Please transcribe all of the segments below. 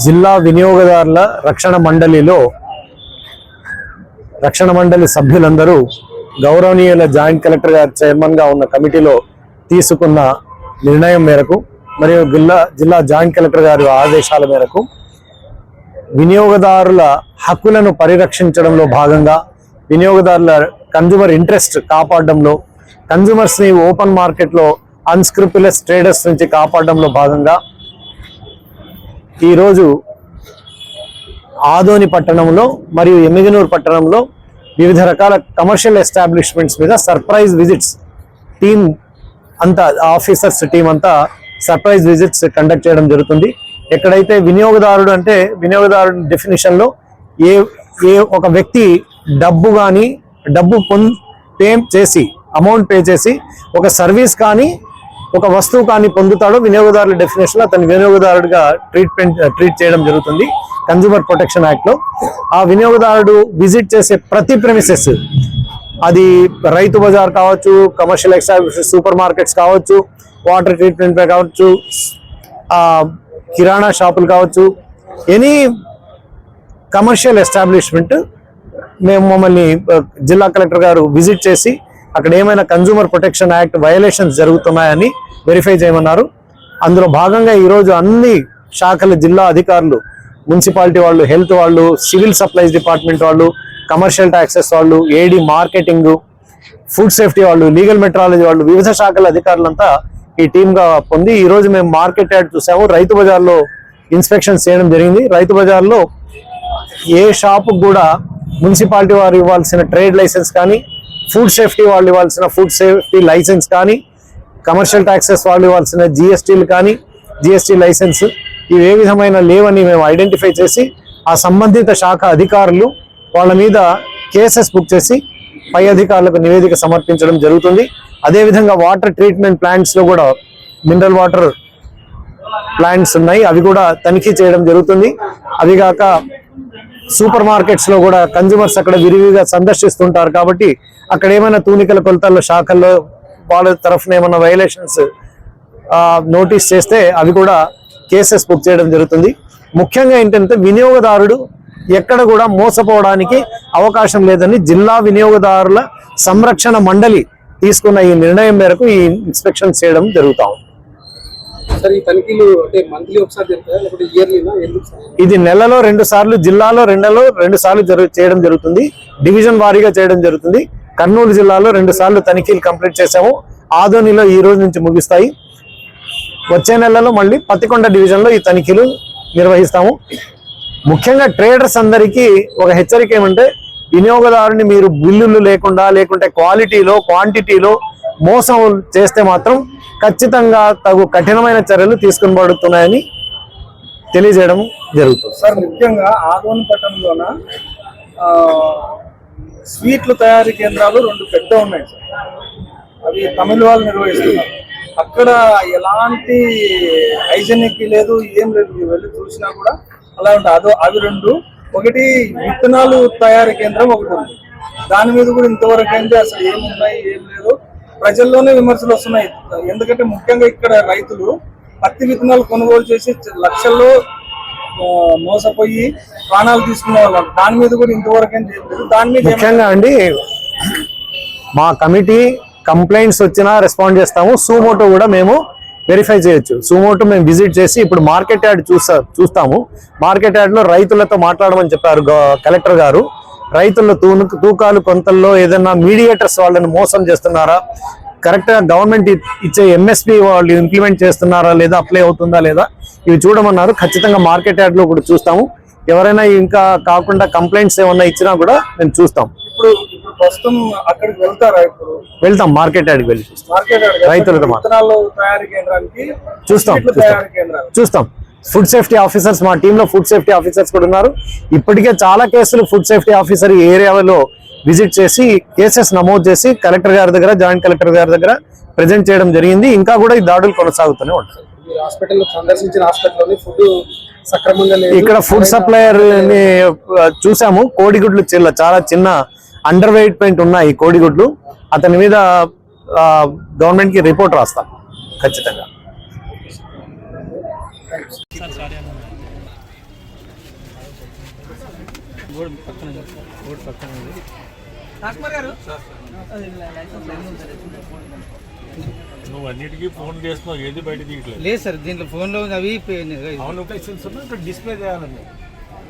జిల్లా వినియోగదారుల రక్షణ మండలి సభ్యులందరూ గౌరవనీయుల జాయింట్ కలెక్టర్ గారి చైర్మన్ గా ఉన్న కమిటీలో తీసుకున్న నిర్ణయం మేరకు మరియు జిల్లా జాయింట్ కలెక్టర్ గారి ఆదేశాల మేరకు వినియోగదారుల హక్కులను పరిరక్షించడంలో భాగంగా వినియోగదారుల కన్జ్యూమర్ ఇంట్రెస్ట్ కాపాడడంలో కన్జ్యూమర్స్ ని ఓపెన్ మార్కెట్ లో అన్స్క్రూపులస్ ట్రేడర్స్ నుంచి కాపాడడంలో భాగంగా ఈరోజు ఆదోని పట్టణంలో మరియు ఎమ్మిగనూరు పట్టణంలో వివిధ రకాల కమర్షియల్ ఎస్టాబ్లిష్మెంట్స్ మీద సర్ప్రైజ్ విజిట్స్ టీమ్ అంతా ఆఫీసర్స్ టీం అంతా సర్ప్రైజ్ విజిట్స్ కండక్ట్ చేయడం జరుగుతుంది. ఎక్కడైతే వినియోగదారుడు అంటే వినియోగదారుడి డెఫినేషన్ లో ఏ ఒక వ్యక్తి డబ్బు అమౌంట్ పే చేసి ఒక సర్వీస్ కానీ ఒక వస్తువు కానీ పొందుతాడో వినియోగదారుల డెఫినేషన్ లో అతని వినియోగదారుడిగా ట్రీట్ చేయడం జరుగుతుంది కన్జ్యూమర్ ప్రొటెక్షన్ యాక్ట్ లో. ఆ వినియోగదారుడు విజిట్ చేసే ప్రతి ప్రెమిసెస్, అది రైతు బజార్ కావచ్చు, కమర్షియల్ ఎస్టాబ్లిష్మెంట్స్, సూపర్ మార్కెట్స్ కావచ్చు, వాటర్ ట్రీట్మెంట్ కావచ్చు, కిరాణా షాపులు కావచ్చు, ఎనీ కమర్షియల్ ఎస్టాబ్లిష్మెంట్ మమ్మల్ని జిల్లా కలెక్టర్ గారు విజిట్ చేసి అక్కడ ఏమైనా కన్జ్యూమర్ ప్రొటెక్షన్ యాక్ట్ వయలేషన్స్ జరుగుతున్నాయని వెరిఫై చేయమన్నారు. అందులో భాగంగా ఈరోజు అన్ని శాఖల జిల్లా అధికారులు, మున్సిపాలిటీ వాళ్ళు, హెల్త్ వాళ్ళు, సివిల్ సప్లైస్ డిపార్ట్మెంట్ వాళ్ళు, కమర్షియల్ ట్యాక్సెస్ వాళ్ళు, ఏడీ మార్కెటింగ్, ఫుడ్ సేఫ్టీ వాళ్ళు, లీగల్ మెట్రాలజీ వాళ్ళు, వివిధ శాఖల అధికారులంతా ఈ టీమ్ గా పొంది ఈరోజు మేము మార్కెట్ యార్డ్ చూసాము. రైతు బజార్లో ఇన్స్పెక్షన్స్ చేయడం జరిగింది. రైతు బజార్లో ఏ షాపు కూడా మున్సిపాలిటీ వారు ఇవ్వాల్సిన ట్రేడ్ లైసెన్స్ కానీ, ఫుడ్ సేఫ్టీ వాళ్ళు ఇవ్వాల్సిన ఫుడ్ సేఫ్టీ లైసెన్స్ కానీ, కమర్షియల్ ట్యాక్సెస్ వాళ్ళు ఇవ్వాల్సిన జిఎస్టీలు కానీ, జిఎస్టీ లైసెన్స్ ఇవి ఏ విధమైన లేవని మేము ఐడెంటిఫై చేసి ఆ సంబంధిత శాఖ అధికారులు వాళ్ళ మీద కేసెస్ బుక్ చేసి పై అధికారులకు నివేదిక సమర్పించడం జరుగుతుంది. అదేవిధంగా వాటర్ ట్రీట్మెంట్ ప్లాంట్స్ లో కూడా మినరల్ వాటర్ ప్లాంట్స్ ఉన్నాయి, అవి కూడా తనిఖీ చేయడం జరుగుతుంది. అవిగాక సూపర్ మార్కెట్స్ లో కూడా కన్జ్యూమర్స్ అక్కడ విరివిగా సందర్శిస్తుంటారు కాబట్టి అక్కడ ఏమైనా తూనికల కొలతల్లో శాఖల్లో వాళ్ళ తరఫున ఏమైనా వైలేషన్స్ నోటీస్ చేస్తే అవి కూడా కేసెస్ బుక్ చేయడం జరుగుతుంది. ముఖ్యంగా ఏంటంటే వినియోగదారుడు ఎక్కడ కూడా మోసపోవడానికి అవకాశం లేదని జిల్లా వినియోగదారుల సంరక్షణ మండలి తీసుకున్న ఈ నిర్ణయం మేరకు ఈ ఇన్స్పెక్షన్ చేయడం జరుగుతాం. ఇది నెలలో 2 సార్లు, జిల్లాలో 2 సార్లు చేయడం జరుగుతుంది. డివిజన్ వారీగా చేయడం జరుగుతుంది. కర్నూలు జిల్లాలో 2 సార్లు తనిఖీలు కంప్లీట్ చేసాము. ఆదోనిలో ఈ రోజు నుంచి ముగిస్తాయి. వచ్చే నెలలో మళ్ళీ పత్తికొండ డివిజన్ లో ఈ తనిఖీలు నిర్వహిస్తాము. ముఖ్యంగా ట్రేడర్స్ అందరికీ ఒక హెచ్చరిక ఏమంటే, వినియోగదారుని మీరు బిల్లులు లేకుండా లేకుంటే క్వాలిటీలో క్వాంటిటీలో మోసం చేస్తే మాత్రం ఖచ్చితంగా తగు కఠినమైన చర్యలు తీసుకునబడుతున్నాయని తెలియజేయడం జరుగుతుంది. సార్, ముఖ్యంగా ఆదోని పట్టణంలోన స్వీట్లు తయారీ కేంద్రాలు 2 పెద్ద ఉన్నాయి సార్. అవి తమిళ వాళ్ళు నిర్వహిస్తున్నారు. అక్కడ ఎలాంటి హైజెనిక్ లేదు, ఏం లేదు. వెళ్ళి చూసినా కూడా అలా ఉంటుంది. అవి 2. ఒకటి విత్తనాలు తయారీ కేంద్రం ఒకటి ఉంది. దాని మీద కూడా ఇంతవరకు అయితే అసలు ఏమున్నాయి ఏం లేదు. ప్రజల్లోనే విమర్శలు వస్తున్నాయి. ఎందుకంటే ముఖ్యంగా ఇక్కడ రైతులు పత్తి విత్తనాలు కొనుగోలు చేసి లక్షల్లో మోసపోయి ప్రాణాలు తీసుకునే వాళ్ళు. దాని మీద కూడా ఇంతవరకు ఏం చేయలేదు. దాని మీద ముఖ్యంగా అండి, మా కమిటీ కంప్లైంట్స్ వచ్చినా రెస్పాండ్ చేస్తాము. సూమోటో కూడా మేము వెరిఫై చేయొచ్చు. సూమోటో మేము విజిట్ చేసి ఇప్పుడు మార్కెట్ యార్డ్ చూస్తాము. మార్కెట్ యార్డ్ లో రైతులతో మాట్లాడమని చెప్పారు కలెక్టర్ గారు. రైతుల తూకాలు కొంతల్లో ఏదైనా మీడియేటర్స్ వాళ్ళని మోసం చేస్తున్నారా, కరెక్ట్ గా గవర్నమెంట్ ఇచ్చే ఎంఎస్పీ వాళ్ళు ఇంప్లిమెంట్ చేస్తున్నారా లేదా, అప్లై అవుతుందా లేదా, ఇవి చూడమన్నారు. ఖచ్చితంగా మార్కెట్ యార్డ్ లో కూడా చూస్తాము. ఎవరైనా ఇంకా కాకుండా కంప్లైంట్స్ ఏమన్నా ఇచ్చినా కూడా మేము చూస్తాం. ఇప్పుడు ప్రస్తుతం అక్కడికి వెళ్తారా? ఇప్పుడు వెళ్తాం, మార్కెట్ యార్డ్కి వెళ్ళి రైతులతో చూస్తాం. ఫుడ్ సేఫ్టీ ఆఫీసర్స్, మా టీంలో ఫుడ్ సేఫ్టీ ఆఫీసర్స్ కూడా ఉన్నారు. ఇప్పటికే చాలా కేసులు ఫుడ్ సేఫ్టీ ఆఫీసర్ ఈ ఏరియాలో విజిట్ చేసి కేసెస్ నమోదు చేసి కలెక్టర్ గారి దగ్గర, జాయింట్ కలెక్టర్ గారి దగ్గర ప్రెజెంట్ చేయడం జరిగింది. ఇంకా కూడా ఈ దాడులు కొనసాగుతూనే ఉంటాయి. ఇక్కడ ఫుడ్ సప్లయర్ ని చూసాము. కోడిగుడ్లు చాలా చిన్న అండర్ వెయిట్ పాయింట్ ఉన్నాయి కోడిగుడ్లు. అతని మీద గవర్నమెంట్కి రిపోర్ట్ రాస్తాం ఖచ్చితంగా. నువ్వు అన్నిటికీ ఫోన్ చేస్తున్నావు, ఏది బయట తీయట్లేదు. లేదు సార్, దీంట్లో ఫోన్లో అవి అవును లైసెన్స్ ఉన్నా ఇక్కడ డిస్ప్లే చేయాలండి.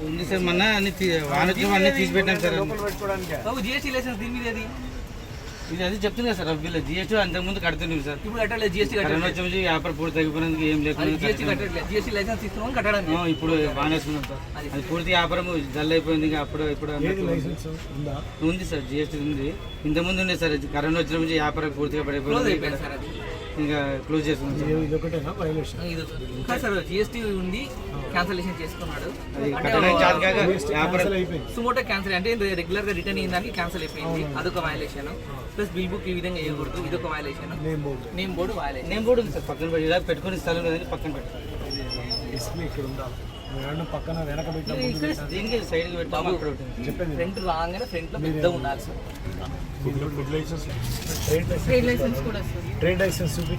ఉంది సార్, మొన్న అన్ని వాణిజ్యం అన్ని తీసి పెట్టాం సార్. పెట్టుకోవడానికి జిఎస్టీ లైసెన్స్ దీని మీద ఇది అది చెప్తుంది కదా సార్, వీళ్ళు జిఎస్టీ అంతకుముందు కడుతున్నాం సార్. ఇప్పుడు కట్టలేదు, జిఎస్టీ కరోనా వచ్చి వ్యాపారం పూర్తి తగ్గిపోయినందుకు ఏం లేకుండా జిఎస్టీ కట్టలేదు, జిఎస్టీ లైసెన్స్ ఇస్తున్నాం కట్టడానికి. ఇప్పుడు బాగానేసుకున్నాం సార్. అది పూర్తి వ్యాపారం డల్ అయిపోయింది. ఇంకా అప్పుడు ఇప్పుడు లైసెన్స్ ఉందా? ఉంది సార్, జిఎస్టీ ఉంది. ఇంతకుముందు ఉండే సార్, కరోనా వచ్చిన నుంచి వ్యాపారం పూర్తిగా పడిపోయింది. అయిపోయింది సార్, అది ఇంకా క్లోజ్ చేసుకున్నాం సార్. ఇది ఒకటేనా వైలేషన్? ఇది ఇంకా సార్ జిఎస్టీ ఉంది, క్యాన్సలేషన్ చేసుకున్నాడు. అది కట్టడానికి చాలు కాక వ్యాపారం అయిపోయింది. సుమోటో క్యాన్సల్ అంటే రెగ్యులర్ గా రిటర్న్ అయ్యిందని క్యాన్సల్ అయిపోయింది, అదొక వైలేషన్. ప్లస్ బిల్ బుక్ ఈ విధంగా వేయకూడదు, ఇదొక violation. Name board violation. Name board ఉంది సార్, పక్కన పెట్టి ఇలా పెట్టుకుని స్థలం లేదని పక్కన పెట్టాలి. డిస్ప్లే ఇక్కడ ఉండాలి. రెండు పక్కన వెనక పెట్టాం. దీనికి సైడ్కి పెట్టాము, అక్కడ ఉంటుంది. చెప్పండి. ఫ్రంట్ రాగానే ఫ్రంట్ లో పెద్ద ఉండాలి sir. Food license, trade license చూపి,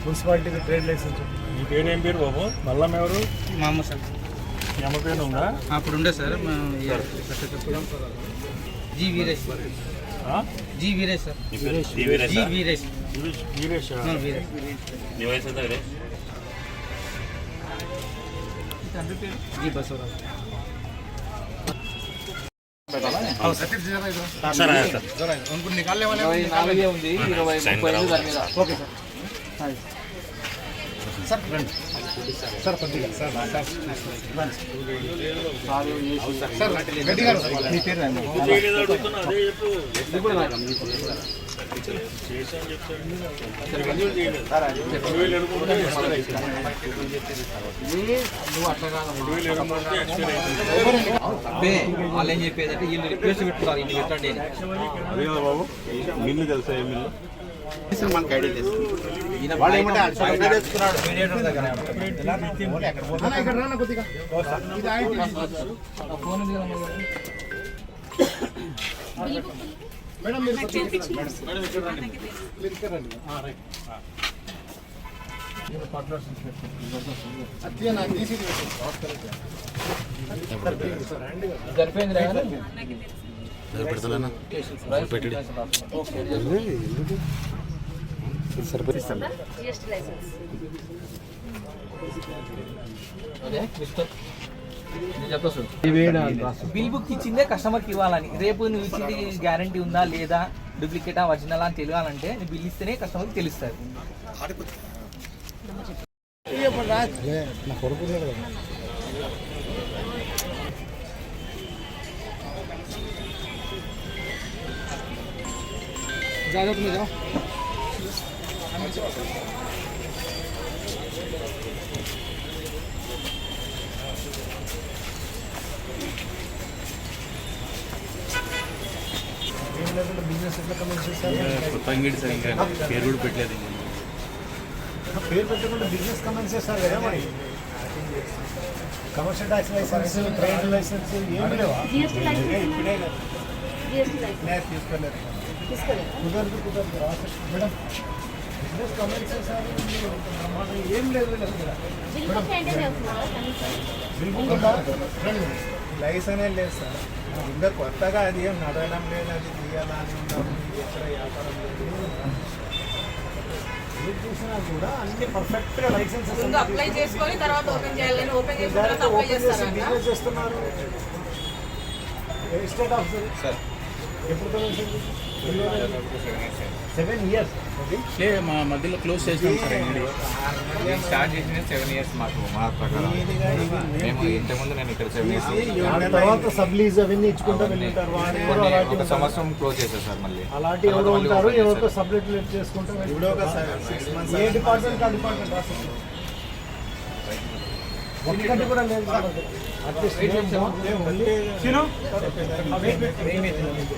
మున్సిపాలిటీకి ట్రేడ్ లైసెన్స్. నీ పేరు ఏం పేరు బాబు? మల్లం ఎవరు? మా అమ్మ సార్, మీ అమ్మ పేరు ఉందా? అప్పుడు ఉండే sir. G Veeresh, G Veeresh sir, G Veeresh, Veeresh. Veeresh, G Basavaraj. నాలుగే ఉంది, 20-30 దాని మీద. Okay sir. వాళ్ళు ఏం చెప్పేది అంటే వీళ్ళు రిక్వెస్ట్ పెట్టుకున్నారు, ఇన్ని పెట్టండి అని. బాబు మిల్లు తెలుసా? ఏ మిల్లు? మనకి ఐడియా లేదు. ఫోన్ ఉంది కదా సరిపోయింది బిల్ బుక్ ఇచ్చిందే కస్టమర్కి ఇవ్వాలని. రేపు నువ్వు ఇచ్చింది గ్యారంటీ ఉందా లేదా, డూప్లికేటా ఒరిజినల్ అని తెలియాలంటే నీ బిల్ ఇస్తేనే కస్టమర్కి తెలుస్తుంది. జాగ్రత్త మీద బిజినెస్ ఎట్లా కమెంట్ చేస్తారు? పేరు కూడా పెట్టలేదు. పేరు పెట్టకుండా బిజినెస్ కమెంట్ చేస్తారు కదా. మరి commercial tax license, trade license ఏమి లేవా? కుదరదు మేడం. బిజినెస్ కమెంట్ చేశారు, ఏం లేదు లైసెన్సే లేదు సార్. ఇంకా కొత్తగా అది ఏం నడవడం లేదు, అది తీయాలని ఉన్నాము. ఎక్కడ వ్యాపారం లేదు. ఏం చూసినా కూడా అన్ని పర్ఫెక్ట్ గా లైసెన్సెస్ అప్లై చేసుకొని తర్వాత ఓపెన్ చేయాలని, ఓపెన్ చేసిన తర్వాత అప్లై చేస్తారంట. బిజినెస్ చేస్తున్నారు. ఎస్టేట్ ఆఫీసర్ సార్ ఎప్పుడు 7 years. మా మధ్యలో క్లోజ్ చేసినాం సార్. స్టార్ట్ చేసిన 7 years మాకు మా ప్రకారం. మేము ఇంతకుముందు నేను ఇక్కడ 7 years తర్వాత సబ్లీజ్ అవన్నీ ఇచ్చుకుంటూ వెళ్ళింటారు. ఒక సంవత్సరం క్లోజ్ చేశారు సార్. మళ్ళీ అలాంటి ఎవరు ఉంటారు, ఎవరితో సబ్లెట్ చేసుకుంటూ ఏ డిపార్ట్మెంట్ ఆ డిపార్ట్మెంట్ రాస్తారు. ఒక్కటి కూడా లేదు.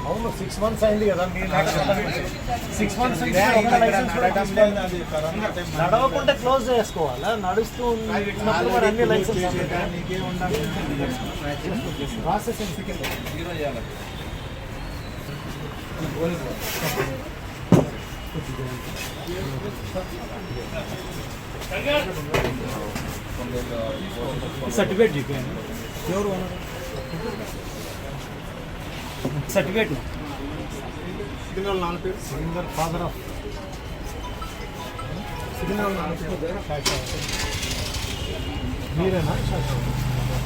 అవును 6 months అయింది కదా. 6 months నడవకుంటే క్లోజ్ చేసుకోవాలా? నడుస్తూ ఉన్నప్పుడు మరి అన్ని లైసెన్స్ ప్రాసెస్ सर्टिफिकेट जी प्योर सर्टिफिकेट सिग्नल नाम पे सिग्नल फादर ऑफ सिग्नल नाम पे మీరేనా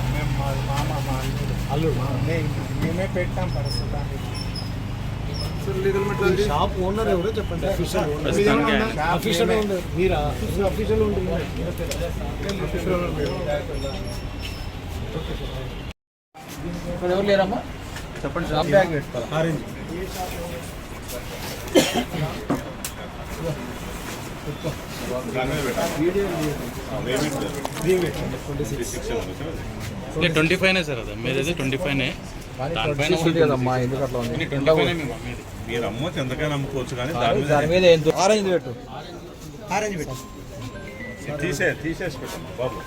మేము మామ మా అల్లుడు మేమే పెట్టాం ప్రస్తుతానికి షాప్ ఓనర్ ఎవరో చెప్పండి అఫీషియల్ ఓనర్ మీరా అఫీషియల్ ఓనర్ ఎవరు లేరమ్మా చెప్పండి షాప్ బ్యాగ్ పెట్టుకోవాలి ఆరెంజ్ అంటే 25 సార్ అది మీదైతే 25 కదమ్మా ఎందుకు అట్లా ఉంది 25 మేము అమ్మేది. మీరు అమ్మొచ్చు ఎంతకైనా అమ్ముకోవచ్చు కానీ దాని మీద ఎంత ఆరెంజ్ పెట్టు ఆరెంజ్ పెట్టు తీసేసి పెట్టండి బాబు.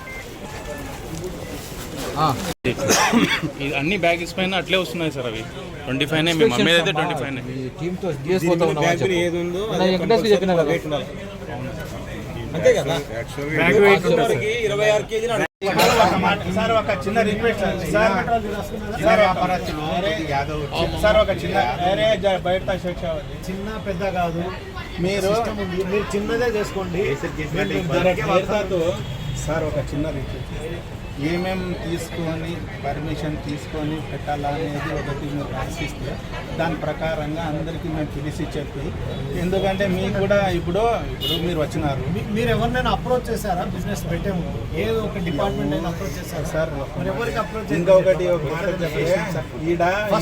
ఇది అన్ని బ్యాగ్స్ పైన అట్లే వస్తున్నాయి సార్ అవి 25 మేము అమ్మేదైతే 25 టీంతో ఏది ఉందో చెప్పిన కదా అంతే కదా బ్యాగ్ వెయిట్ ఉంటుంది 26 కేజీలు సార్ ఒక చిన్న రిక్వెస్ట్ సార్ సార్ ఒక చిన్న బయట చిన్న పెద్ద కాదు మీరు చిన్నదే చేసుకోండి సార్ ఒక చిన్న రిక్వెస్ట్ ఏమేమి తీసుకొని పర్మిషన్ తీసుకొని పెట్టాలా అనేది ఒకటి మీరు రాసిస్తే దాని ప్రకారంగా అందరికీ మేము పిలిచి చెప్పి ఎందుకంటే మీకు కూడా ఇప్పుడు మీరు వచ్చినారు మీరు ఎవరినైనా అప్రోచ్ చేశారా బిజినెస్ పెట్టే ముందు ఏదో ఒక డిపార్ట్మెంట్ అయినా అప్రోచ్ చేశారు సార్ ఎవరికి అప్రోచ్ ఇంకొకటి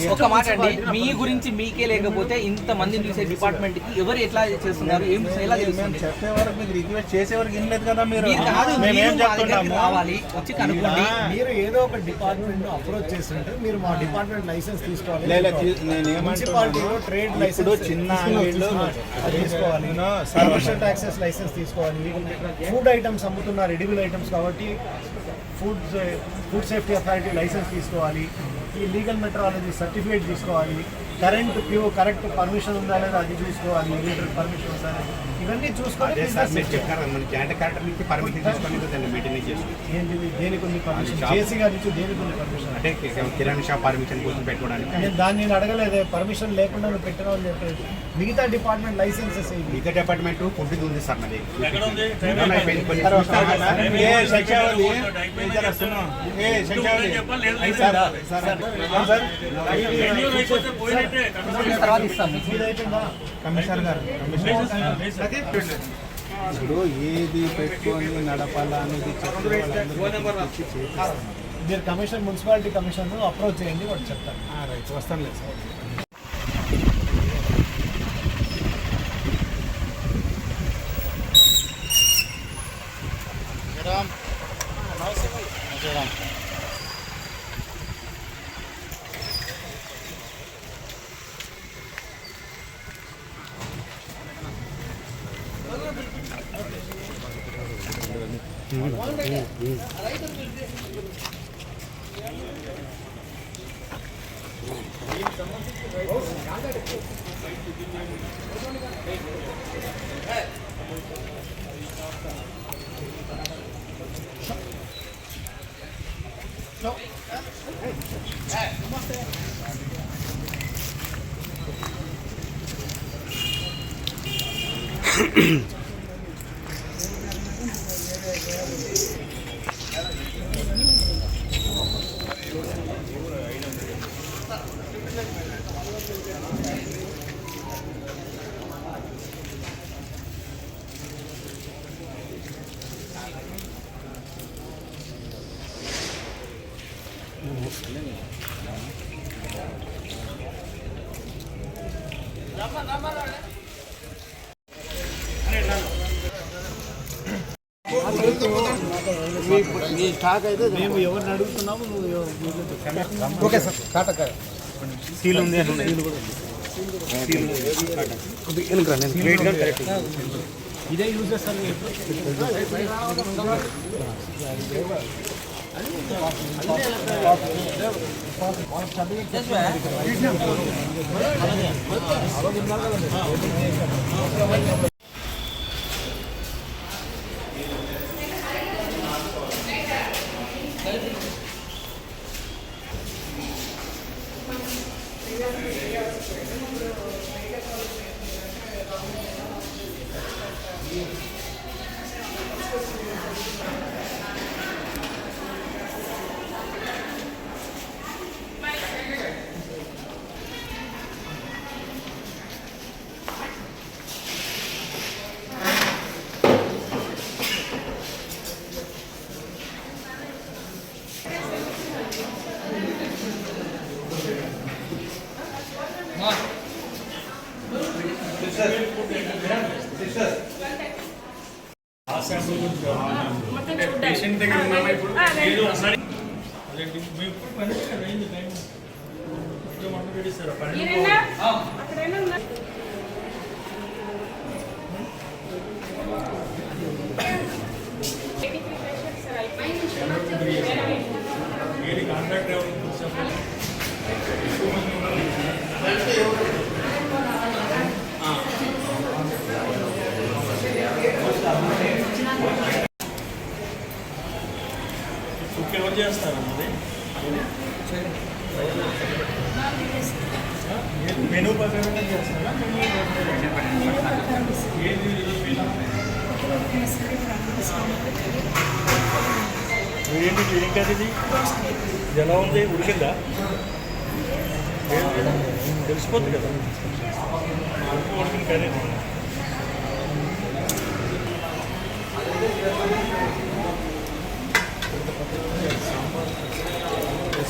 ఒక మాట అండి మీ గురించి మీకే లేకపోతే ఇంత మందిని చూసే డిపార్ట్మెంట్ కి ఎవరు ఎట్లా చేస్తున్నారు ఏం ఎలా తెలుస్తుంది చెప్పే వరకు మీకు రిక్వెస్ట్ చేసే వరకు ఏం లేదు కదా మీరు మీరు కాదు, మేము ఏం మీరు మా దగ్గరికి చెప్తున్నాము రావాలి వచ్చి కనుక్కోండి మీరు ఏదో ఒక డిపార్ట్మెంట్ అప్రోచ్ చేస్తుంటే మీరు మా డిపార్ట్మెంట్ లైసెన్స్ తీసుకోవాలి మున్సిపాలిటీలో ట్రేడ్ ఇప్పుడు లైసెన్స్ చిన్న అంగడిలో తీసుకోవాలి కమర్షియల్ ట్యాక్సెస్ లైసెన్స్ తీసుకోవాలి ఫుడ్ ఐటమ్స్ అమ్ముతున్నారు ఎడిబుల్ ఐటమ్స్ కాబట్టి ఫుడ్ సేఫ్టీ అథారిటీ లైసెన్స్ తీసుకోవాలి ఈ లీగల్ మెట్రాలజీ సర్టిఫికేట్ తీసుకోవాలి కరెక్ట్ పర్మిషన్ ఉందా లేదా అది చూసుకోవాలి పర్మిషన్ ఉందా ఇవన్నీ చూసుకొని దేనికి ఉంది పర్మిషన్ జేసీ గారి నుంచి దేనికి ఉంది పర్మిషన్ అంటే కిరాణా షాప్ పర్మిషన్ కోసం పెట్టుకోవడానికి నేను దాన్ని అడగలేదే పర్మిషన్ లేకుండా నువ్వు పెట్టినా అని చెప్పేసి మిగతా డిపార్ట్మెంట్ లైసెన్సెస్ మిగతా డిపార్ట్మెంట్ ఫుడ్ ఉంది సార్ నాది తర్వాత ఇస్తాం కమిషనర్ గారు ఇప్పుడు ఏది పెట్టుకొని నడపాలా అనేది మీరు కమిషన్ మున్సిపాలిటీ కమిషన్ అప్రోచ్ చేయండి వాడు చెప్తాను రైట్ వస్తాను లేదు సార్ మీ స్టాక్ అయితే మేము ఎవరిని అడుగుతున్నాము ఓకే సార్ కాటక సీల్ ఉంది ఇదే యూజ్ చేస్తారు పేషెంట్ దగ్గర ఉన్నామా ఇప్పుడు ఏదో ఒకసారి మేము పని అయింది టైం ఏది కాంట్రాక్ట్ ఎవరు చేస్తారు మెనూ ప్రకారంగా చేస్తారా ఏంటి ఏం కాదు ఇది ఎలా ఉంది ఉడికిందా తెలిసిపోతుంది కదా ఉడికింది కానీ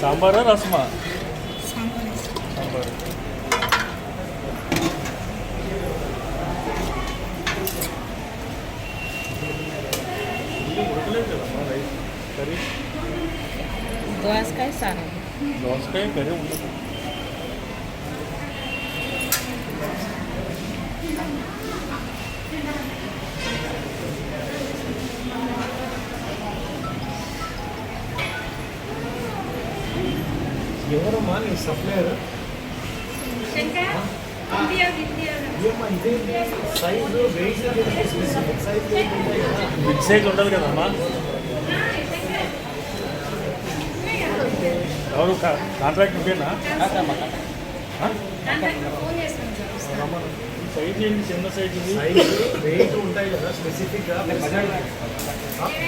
సాంబారా రసమా సాంబార్ ఉడకలేదు కదమ్మా రైస్ కర్రీ దోసకాయ సానం దోసకాయ కర్రీ ఉండదు ఎవరమ్మా నీ supplier? Size weight big size ఉండదు కదమ్మా ఎవరు కాంట్రాక్ట్ ఉంటేనా సైజ్ ఏంటి చిన్న సైజ్ ఇది వెయిట్ ఉంటాయి కదా స్పెసిఫిక్గా.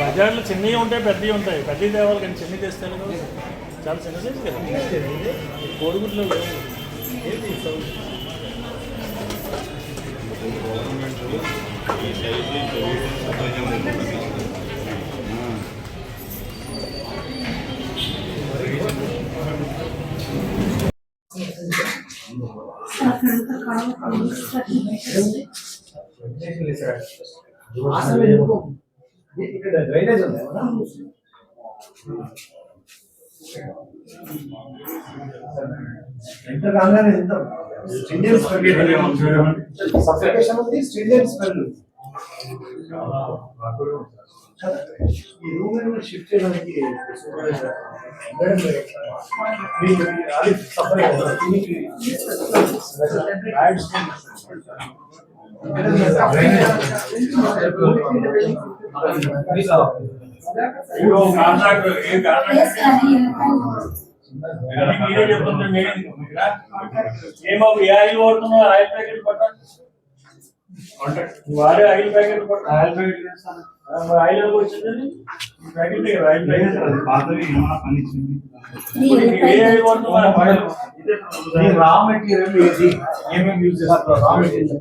బజార్లో చిన్నవి ఉంటాయి పెద్దవి ఉంటాయి పెద్దవి తేవాలి కానీ చిన్నవి తెస్తాను కదా చాలా చిన్న సైజు కదా కోడిగుడ్లో ఏంటి ఇక్కడ డ్రైనేజ్ ఉంది ఎంటర్ కాగానే ఇండియన్ సఫికేషన్ ఉంది, ఇండియన్ స్మెల్. ఈ రూమ్ షిఫ్ట్ చేయడానికి మీరే చెప్తుంది ఏమో ఏ ఆయిల్ వాడుతున్నావు ఆయిల్ ప్యాకెట్ పట్ట వాడే ఆయిల్ ప్యాకెట్ పట్ట ఆయిల్ ప్యాకెట్ ఆయిల్ వచ్చింది ప్యాకెట్ ఆయిల్ ప్యాకెట్ ఏ ఆయిల్ వాడుతున్నావు రా మెటీరియల్ ఏది ఏమేమి యూజ్ చేస్తారు? రా మెటీరియల్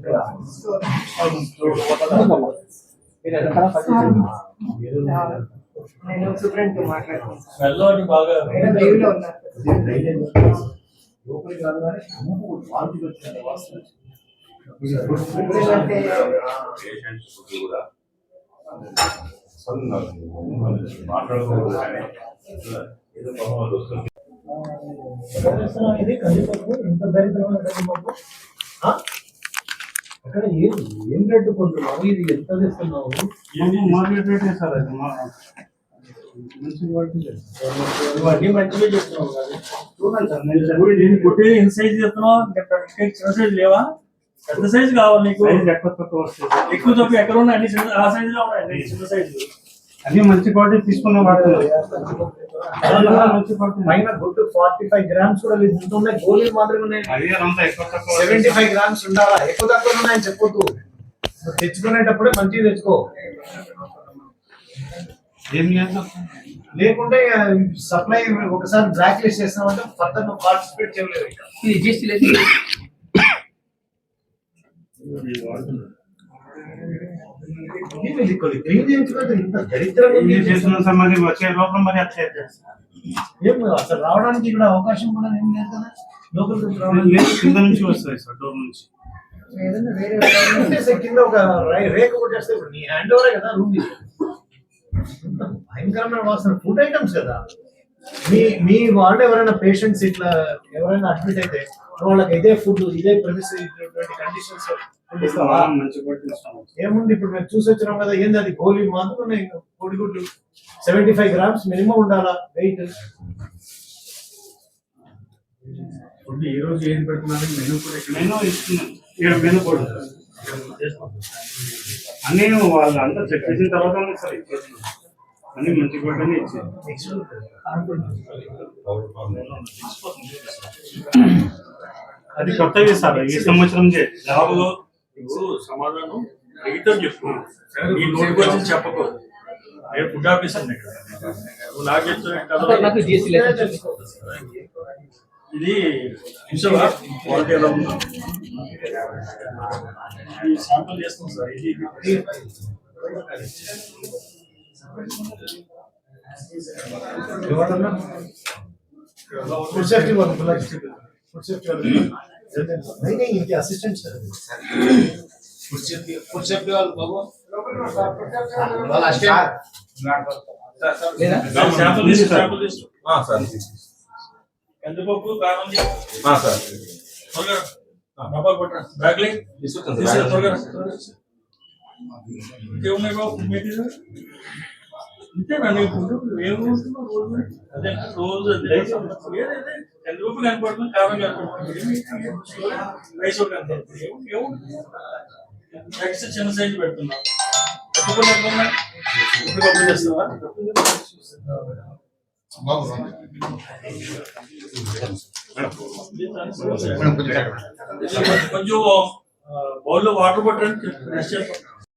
నేను సూపరెంట్ మాట్లాడుతున్నాను. వెళ్ళని బాగా లోపలికి రాగానే వాంతి వచ్చింది వాసన. ఇది కందిపప్పు, ఇంత దరిద్రమైన కందిపప్పు. అక్కడ ఏం రేటు కొంటున్నావు? ఇది ఎంత తెస్తున్నావు? మార్కెట్ రేట్ సార్ అది ఇవన్నీ మంచిగా చెప్తున్నావు కదా. నేను కొట్టి ఎంత సైజ్ చెప్తున్నావు? చిన్న సైజ్ లేవా? పెద్ద సైజ్ కావాలి నీకు. ఎక్కువ తక్కువ ఎక్కడ ఉన్నాయి? అన్ని చిన్న ఆ సైజ్ లో ఉన్నాయి, చిన్న సైజు. అన్ని మంచి క్వాలిటీ తీసుకున్న వాడుతున్నారు. పైన గుడ్డు 45 గ్రామ్స్ కూడా లేదు, ఇంత ఉన్నాయి. గోళీలు మాత్రమే ఉన్నాయి. 75 గ్రామ్స్ ఉండాలా? ఎక్కువ తక్కువ ఉన్నాయని చెప్పొద్దు. నువ్వు తెచ్చుకునేటప్పుడే మంచిగా తెచ్చుకో. లేకుంటే సప్లై ఒకసారి బ్లాక్ లిస్ట్ చేస్తామంటే ఫర్దర్ నువ్వు పార్టిసిపేట్ చేయలేవు. ఇది జిఎస్టీ లేదు. ఇంత దరిద్రంగా చేస్తున్న సంబంధం వచ్చే లోపల మరి ఏం అసలు రావడానికి ఇక్కడ అవకాశం కూడా ఏం లేదు కదా. కింద నుంచి వస్తాయి సార్, డోర్ నుంచి. ఏదైనా వేరే కొట్టేస్తే కింద ఒక రేఖ కొట్టేస్తే ఇప్పుడు నీ హ్యాండ్ ఓవరే కదా రూమ్. భయంకరమైన వాసన. ఫుడ్ ఐటమ్స్ కదా. మీ వాళ్ళు ఎవరైనా పేషెంట్స్ ఇట్లా ఎవరైనా అడ్మిట్ అయితే వాళ్ళకి ఇదే ఫుడ్ ఇదే ప్రెమిస్ కండిషన్స్ ఏముంది? ఇప్పుడు మేము చూసి వచ్చినాం కదా. ఏంది అది? గోళీ మాత్రం ఉన్నాయి, కోడిగుడ్లు 75 గ్రామ్స్ మినిమం ఉండాలా వెయిట్. ఫుడ్ ఈ రోజు ఏం పెడుతున్నారు? మెనూ కూడా మెనూ ఇస్తున్నాను. ఇక్కడ మెనూ కూడా అన్నీ వాళ్ళు అంతా చెక్ చేసిన తర్వాత సార్ ఇచ్చేస్తున్నాం. అన్ని మంచి క్వాలిటీ ఇచ్చారు. అది కొత్తగా సార్ ఈ సంవత్సరం జాబులో ఇప్పుడు సమాధానం అడిగితే చెప్పు. ఈ నోటికి వచ్చి చెప్పకూడదు. నేను ఫుడ్ ఆఫీసర్ ఇక్కడ. నువ్వు నాకు చెప్తున్నా కదా. నాకు జిఎస్టీ లేదు. ఇది చూసావా క్వాలిటీ ఎలా ఉందో? ఈ శాంపుల్ చేస్తాం సార్. ఇది ఫుడ్ సేఫ్టీ వాళ్ళు ఫుడ్ సేఫ్టీ వాళ్ళు ఇంకే అసిస్టెంట్ సార్. ఫుడ్ సేఫ్టీ వాళ్ళు బాబు వాళ్ళ అసిస్టెంట్ శాంపుల్ తీసు. శాంపుల్ తీసు సార్. కందిపప్పు కారం సార్ త్వరగా డబ్బా కొట్టరా. బ్యాగ్లీ త్వరగా. ఇంకేమున్నాయి బాబు మెటీరియల్? ఇంతేనా నీకు ఫుడ్? ఏమవుతుందో రోజు అదే రోజు అదే. ఏదైతే కందిపప్పు కనపడుతుంది, కారం కనపడుతుంది, రైస్ ఒకటి కనపడుతుంది. నెక్స్ట్ చిన్న సైజు పెడుతున్నావు. ఎప్పుడు ఎట్లున్నాయి? ఇప్పుడు కప్పు చేస్తావా? కొంచెం బౌల్లో వాటర్ పట్టండి.